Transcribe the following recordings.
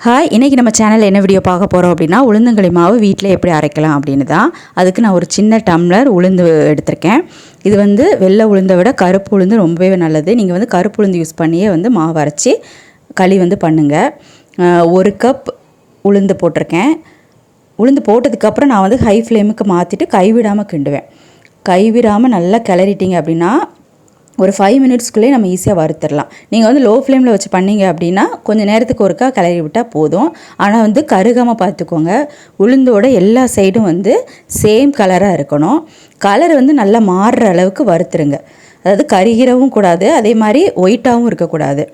Hi, இன்றைக்கி நம்ம சேனலில் என்ன வீடியோ பார்க்க போகிறோம் அப்படின்னா, உளுந்தங்களி மாவு வீட்டில் எப்படி அரைக்கலாம் அப்படின்னு தான். அதுக்கு நான் ஒரு சின்ன டம்ளர் உளுந்து எடுத்திருக்கேன். இது வந்து வெள்ளை உளுந்தை விட கருப்பு உளுந்து ரொம்பவே நல்லது. நீங்கள் வந்து கருப்பு உளுந்து யூஸ் பண்ணியே வந்து மாவு அரைச்சி களி வந்து பண்ணுங்கள். 1 கப் உளுந்து போட்டிருக்கேன். உளுந்து போட்டதுக்கப்புறம் நான் வந்து ஹை ஃப்ளேமுக்கு மாற்றிட்டு கைவிடாமல் கிண்டுவேன். கைவிடாமல் நல்லா கிளறிட்டிங்க அப்படின்னா ஒரு 5 மினிட்ஸ்க்குள்ளே நம்ம ஈஸியாக வறுத்துடலாம். நீங்கள் வந்து லோ ஃப்ளேமில் வச்சு பண்ணிங்க அப்படின்னா கொஞ்சம் நேரத்துக்கு ஒருக்கா கிளறி விட்டால் போதும். ஆனால் வந்து கருகாமல் பார்த்துக்கோங்க. உளுந்தோட எல்லா சைடும் வந்து சேம் கலராக இருக்கணும். கலர் வந்து நல்லா மாறுற அளவுக்கு வறுத்துருங்க. அதாவது கருகிரவும் கூடாது, அதே மாதிரி ஒயிட்டாகவும் இருக்கக்கூடாது.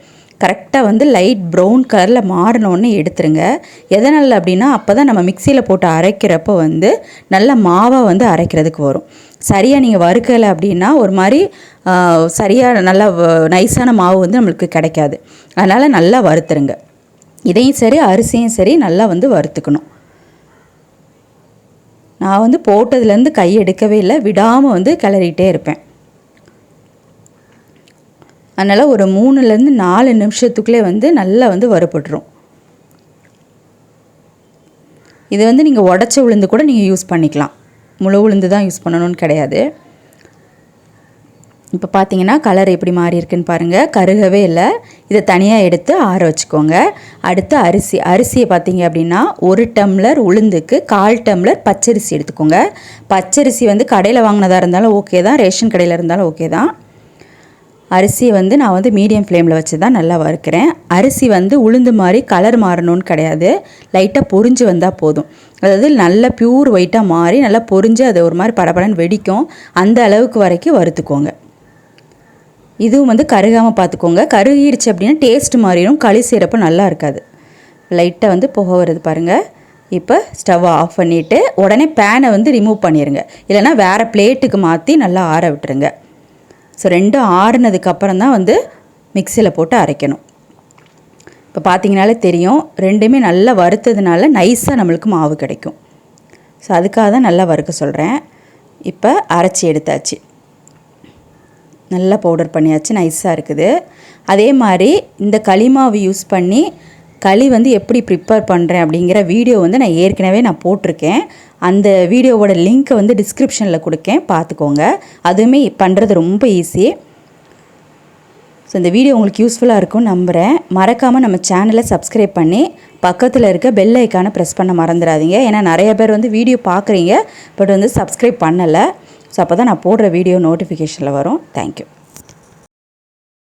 கரெக்டாக வந்து லைட் ப்ரௌன் கலரில் மாறினோன்னு எடுத்துருங்க. எதனால் அப்படின்னா அப்போ தான் நம்ம மிக்சியில் போட்டு அரைக்கிறப்போ வந்து நல்ல மாவாக வந்து அரைக்கிறதுக்கு வரும். சரியாக நீங்கள் வறுக்கலை அப்படின்னா ஒரு மாதிரி சரியாக நல்லா நைஸான மாவு வந்து நம்மளுக்கு கிடைக்காது. அதனால் நல்லா வறுத்துருங்க. இதையும் சரி அரிசியும் சரி நல்லா வந்து வறுத்துக்கணும். நான் வந்து போட்டதுலேருந்து கை எடுக்கவே இல்லை, விடாமல் வந்து கிளறிட்டே இருப்பேன். அதனால் ஒரு 3லேருந்து 4 நிமிஷத்துக்குள்ளே வந்து நல்லா வந்து வறுபட்டுரும். இது வந்து நீங்கள் உடச்ச உளுந்து கூட நீங்கள் யூஸ் பண்ணிக்கலாம். முழு உளுந்து தான் யூஸ் பண்ணணும்னு கிடையாது. இப்போ பார்த்தீங்கன்னா கலர் எப்படி மாறி இருக்குன்னு பாருங்கள். கருகவே இல்லை. இதை தனியாக எடுத்து ஆற வச்சுக்கோங்க. அடுத்து அரிசியை பார்த்தீங்க அப்படின்னா 1 டம்ளர் உளுந்துக்கு 1/4 டம்ளர் பச்சரிசி எடுத்துக்கோங்க. பச்சரிசி வந்து கடையில் வாங்கினதாக இருந்தாலும் ஓகே தான், ரேஷன் கடையில் இருந்தாலும் ஓகே தான். அரிசியை வந்து நான் வந்து மீடியம் ஃப்ளேமில் வச்சு தான் நல்லா வறுக்கிறேன். அரிசி வந்து உளுந்து மாதிரி கலர் மாறணும்னு கிடையாது, லைட்டாக பொரிஞ்சு வந்தால் போதும். அதாவது நல்லா பியூர் ஒயிட்டாக மாறி நல்லா பொரிஞ்சு அது ஒரு மாதிரி படபடன்னு வெடிக்கும். அந்த அளவுக்கு வரைக்கும் வறுத்துக்கோங்க. இதுவும் வந்து கருகாமல் பார்த்துக்கோங்க. கருகிடுச்சு அப்படின்னா டேஸ்ட் மாறிடும், களி செய்கிறப்ப நல்லா இருக்காது. லைட்டாக வந்து புகை வருது பாருங்கள். இப்போ ஸ்டவ்வை ஆஃப் பண்ணிவிட்டு உடனே பேனை வந்து ரிமூவ் பண்ணிடுங்க. இல்லைனா வேறு பிளேட்டுக்கு மாற்றி நல்லா ஆற விட்டுருங்க. ஸோ ரெண்டும் ஆறுனதுக்கப்புறம் தான் வந்து மிக்சியில் போட்டு அரைக்கணும். இப்போ பார்த்தீங்கனாலே தெரியும், ரெண்டுமே நல்லா வறுத்ததுனால நைஸாக நம்மளுக்கு மாவு கிடைக்கும். ஸோ அதுக்காக தான் நல்லா வறுக்க சொல்கிறேன். இப்போ அரைச்சி எடுத்தாச்சு, நல்லா பவுடர் பண்ணியாச்சு, நைஸாக இருக்குது. அதே மாதிரி இந்த களி மாவு யூஸ் பண்ணி களி வந்து எப்படி ப்ரிப்பேர் பண்ணுறேன் அப்படிங்கிற வீடியோ வந்து நான் ஏற்கனவே போட்டிருக்கேன். அந்த வீடியோவோட லிங்க்கை வந்து டிஸ்கிரிப்ஷனில் கொடுக்கேன், பார்த்துக்கோங்க. அதுவுமே பண்ணுறது ரொம்ப ஈஸி. ஸோ இந்த வீடியோ உங்களுக்கு யூஸ்ஃபுல்லாக இருக்கும்னு நம்புகிறேன். மறக்காமல் நம்ம சேனலை சப்ஸ்கிரைப் பண்ணி பக்கத்தில் இருக்க பெல் ஐக்கானை ப்ரெஸ் பண்ண மறந்துடாதீங்க. ஏன்னா நிறைய பேர் வந்து வீடியோ பார்க்குறீங்க, பட் வந்து சப்ஸ்கிரைப் பண்ணலை. ஸோ அப்போ தான் நான் போடுற வீடியோ நோட்டிஃபிகேஷனில் வரும். தேங்க்யூ.